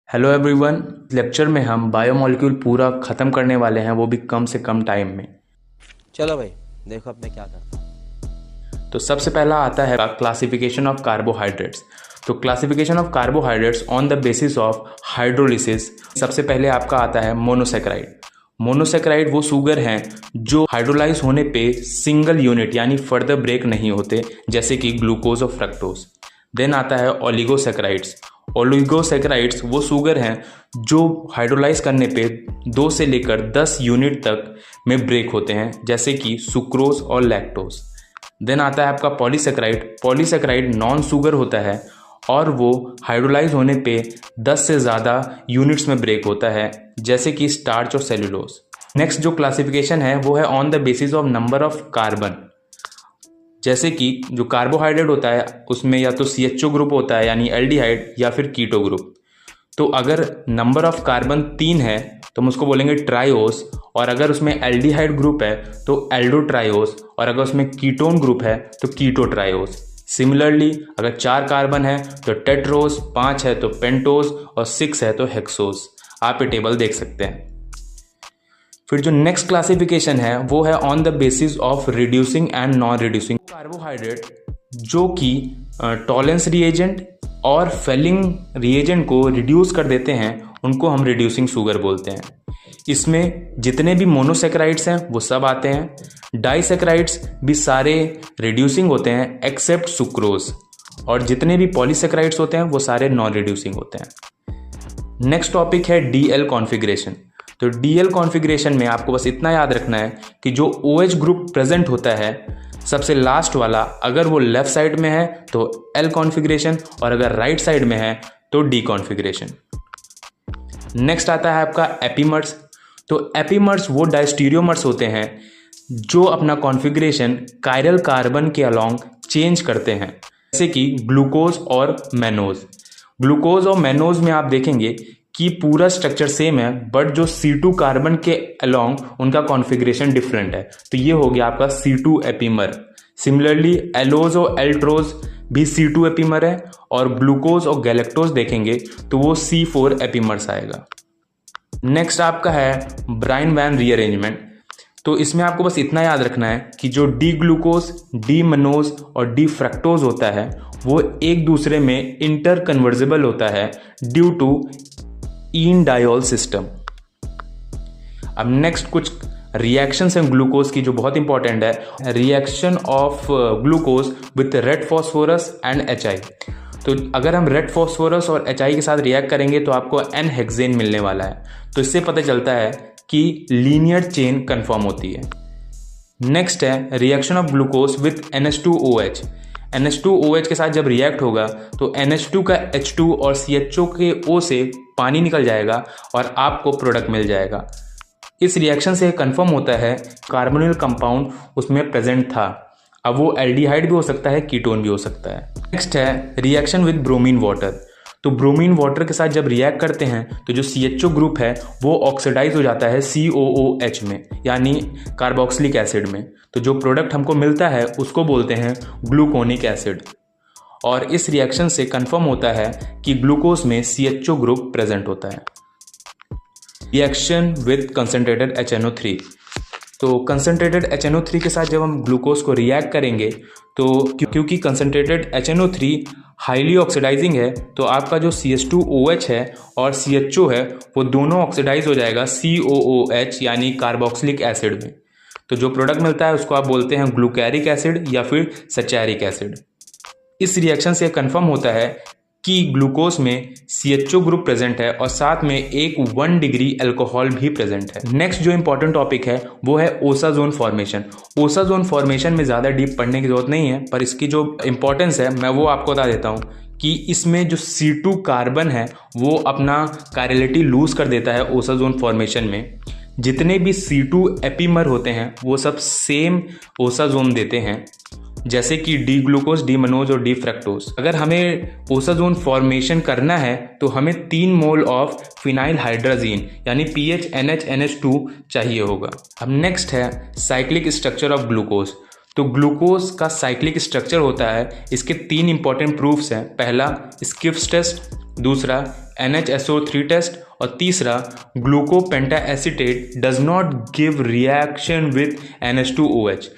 Hello everyone. Lecture में हम biomolecule पूरा ख़त्म करने वाले हैं, वो भी कम से कम टाइम में। चलो भाई देखो अब मैं क्या करता हूँ। तो सबसे पहला आता है क्लासिफिकेशन ऑफ कार्बोहाइड्रेट्स। तो classification of carbohydrates on the basis of hydrolysis. सबसे पहले आपका आता है मोनोसेक्राइड। मोनोसेक्राइड वो शुगर हैं जो हाइड्रोलाइज होने पे सिंगल यूनिट यानी फर्दर ब्रेक नहीं होते, जैसे कि ग्लूकोज और फ्रक्टोज। देन आता है ओलिगोसेक्राइड्स। ओलिगोसेक्राइड्स वो शुगर हैं जो हाइड्रोलाइज करने पे 2 से लेकर 10 यूनिट तक में ब्रेक होते हैं, जैसे कि सुक्रोज और लैक्टोज। देन आता है आपका पॉलीसेक्राइड। पॉलीसेक्राइड नॉन शुगर होता है और वो हाइड्रोलाइज होने पे 10 से ज़्यादा यूनिट्स में ब्रेक होता है, जैसे कि स्टार्च और सेलुलोज। नेक्स्ट जो क्लासिफिकेशन है वो है on the basis of number of carbon. जैसे कि जो कार्बोहाइड्रेट होता है उसमें या तो CHO ग्रुप होता है यानी एल्डिहाइड, या फिर कीटो ग्रुप। तो अगर नंबर ऑफ कार्बन 3 है तो हम उसको बोलेंगे ट्राइओस, और अगर उसमें एल्डिहाइड ग्रुप है तो एल्डोट्राइओस, और अगर उसमें कीटोन ग्रुप है तो कीटोट्राइओस। सिमिलरली अगर 4 कार्बन है तो टेट्रोस, 5 है तो पेंटोस, और 6 है तो हेक्सोस। आप ये टेबल देख सकते हैं। फिर जो नेक्स्ट क्लासिफिकेशन है वो है on the basis of reducing and non reducing carbohydrate, जो कि टॉलेंस रिएजेंट और फेलिंग रिएजेंट को रिड्यूस कर देते हैं, उनको हम रिड्यूसिंग शुगर बोलते हैं। इसमें जितने भी मोनोसेक्राइड्स हैं वो सब आते हैं। डाइसेक्राइड्स भी सारे रिड्यूसिंग होते हैं एक्सेप्ट सुक्रोज, और जितने भी पॉलीसेक्राइड्स होते हैं वो सारे नॉन रिड्यूसिंग होते हैं। नेक्स्ट टॉपिक है DL कॉन्फ़िगरेशन। तो DL कॉन्फ़िगरेशन में आपको बस इतना याद रखना है कि जो OH ग्रुप प्रेजेंट होता है सबसे लास्ट वाला, अगर वो लेफ्ट साइड में है तो L कॉन्फ़िगरेशन, और अगर राइट साइड में है तो D कॉन्फ़िगरेशन। नेक्स्ट आता है आपका एपीमर्स। तो एपीमर्स वो डायस्टीरियोमर्स होते हैं जो अपना कॉन्फ़िगरेशन कायरल कार्बन के अलोंग चेंज करते हैं, जैसे कि ग्लूकोज और मैनोज। ग्लूकोज और मैनोज में आप देखेंगे कि पूरा स्ट्रक्चर सेम है, बट जो C2 कार्बन के अलोंग उनका कॉन्फ़िगरेशन डिफरेंट है। तो ये हो गया आपका C2 एपीमर। सिमिलरली एलोज और एल्ट्रोज भी C2 एपीमर है, और ग्लूकोज और गैलेक्टोज देखेंगे तो वो C4 एपीमर्स आएगा। नेक्स्ट आपका है ब्राइन वैन रीअरेंजमेंट। तो इसमें आपको बस इतना याद रखना है कि जो डी ग्लूकोज, डी मनोज और डी फ्रक्टोज होता है वो एक दूसरे में इंटर कन्वर्जिबल होता है due to enediol system. अब नेक्स्ट कुछ रिएक्शंस हैं ग्लूकोज की जो बहुत इंपॉर्टेंट है। Reaction of glucose with red phosphorus and HI। तो अगर हम रेड फॉस्फोरस और HI के साथ रिएक्ट करेंगे तो आपको N हेक्सेन मिलने वाला है। तो इससे पता चलता है कि लीनियर चेन कंफर्म होती है। नेक्स्ट है reaction of glucose with NH2OH। NH2OH के साथ जब रिएक्ट होगा तो NH2 का H2 और CHO के O से पानी निकल जाएगा और आपको प्रोडक्ट मिल जाएगा। इस रिएक्शन से कंफर्म होता है कार्बोनिल कंपाउंड उसमें प्रेजेंट था। अब वो एल्डिहाइड भी हो सकता है, कीटोन भी हो सकता है। नेक्स्ट है रिएक्शन विद ब्रोमीन वाटर। तो ब्रोमीन वाटर के साथ जब रिएक्ट करते हैं तो जो CHO ग्रुप है वो ऑक्सीडाइज हो जाता है COOH में, यानी कार्बोक्सिलिक एसिड में। तो जो प्रोडक्ट हमको मिलता है उसको बोलते हैं ग्लूकोनिक एसिड। और इस रिएक्शन से कंफर्म होता है कि ग्लूकोज में CHO ग्रुप प्रेजेंट होता है। Reaction with concentrated HNO3। तो कंसनट्रेटेड HNO3 के साथ जब हम ग्लूकोज को रिएक्ट करेंगे तो क्योंकि कंसनट्रेटेड HNO3 हाईली ऑक्सीडाइजिंग है, तो आपका जो CH2OH है और CHO है वो दोनों ऑक्सीडाइज हो जाएगा COOH यानी कार्बोक्सिलिक एसिड में। तो जो प्रोडक्ट मिलता है उसको आप बोलते हैं ग्लूकैरिक एसिड या फिर सैचारिक एसिड। इस रिएक्शन से कंफर्म होता है कि ग्लूकोज में CHO ग्रुप प्रेजेंट है और साथ में एक 1 डिग्री अल्कोहल भी प्रेजेंट है। नेक्स्ट जो इंपॉर्टेंट टॉपिक है वो है ओसाजोन फॉर्मेशन। ओसाजोन फॉर्मेशन में ज़्यादा डीप पढ़ने की जरूरत नहीं है, पर इसकी जो इंपॉर्टेंस है मैं वो आपको बता देता हूँ कि इसमें जो C2 कार्बन है वो अपना कायरलिटी लूज कर देता है ओसाजोन फॉर्मेशन में। जितने भी C2 एपीमर होते हैं वो सब सेम ओसाजोन देते हैं, जैसे कि डी ग्लूकोज, डी मनोज और डी फ्रक्टोज। अगर हमें ओसाजोन फॉर्मेशन करना है तो हमें 3 मोल ऑफ फिनाइल हाइड्राजीन यानी PHNH चाहिए होगा। अब नेक्स्ट है साइक्लिक स्ट्रक्चर ऑफ ग्लूकोज। तो ग्लूकोज का साइक्लिक स्ट्रक्चर होता है, इसके 3 इंपॉर्टेंट प्रूफ्स हैं। पहला स्किप्स टेस्ट, दूसरा NHSO3 टेस्ट और तीसरा glucopenta acetate does not give reaction with NH2OH।